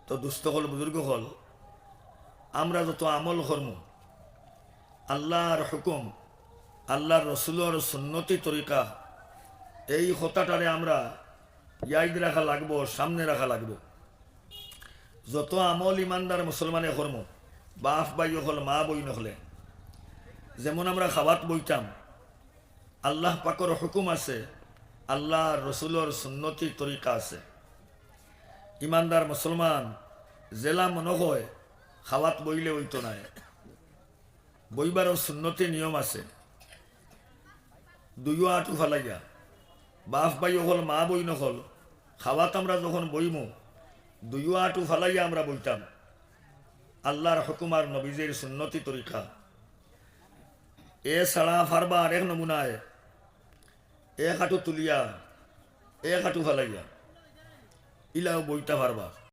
তো দুস্থ হল বুজুর্গ হল আমরা যত আমল কর্ম আল্লাহর হুকুম আল্লাহর রসুলের সুন্নতি তরিকা এই হতাটারে আমরা ইয়াদ রাখা লাগবো, সামনে রাখা লাগবো। যত আমল ইমানদার মুসলমানে কর্ম বাপ বাই হল মা বই নহলে যেমন আমরা খাবাত বইতাম আল্লাহ পাকর হুকুম আছে, আল্লাহ রসুলের সুন্নতি তরিকা আছে। ইমানদার মুসলমান জেলা মনে হয় খাওয়াত বইলে হইতো না, বইবারও সুন্নতি নিয়ম আছে। দুইও আঁটু ফালাইয়া বাপ বাই হল মা বই নহল খাওয়াত আমরা যখন বইমু দুইও আঁটু ফালাইয়া আমরা বইতাম আল্লাহর হুকুম আর নবীজের সুন্নতি তরিকা। এ ছাড়া ফারবা আর এক নমুনায় এক হাঁটু তুলিয়া এক হাঁটু ফালাইয়া ইলাও বইটা পারবা।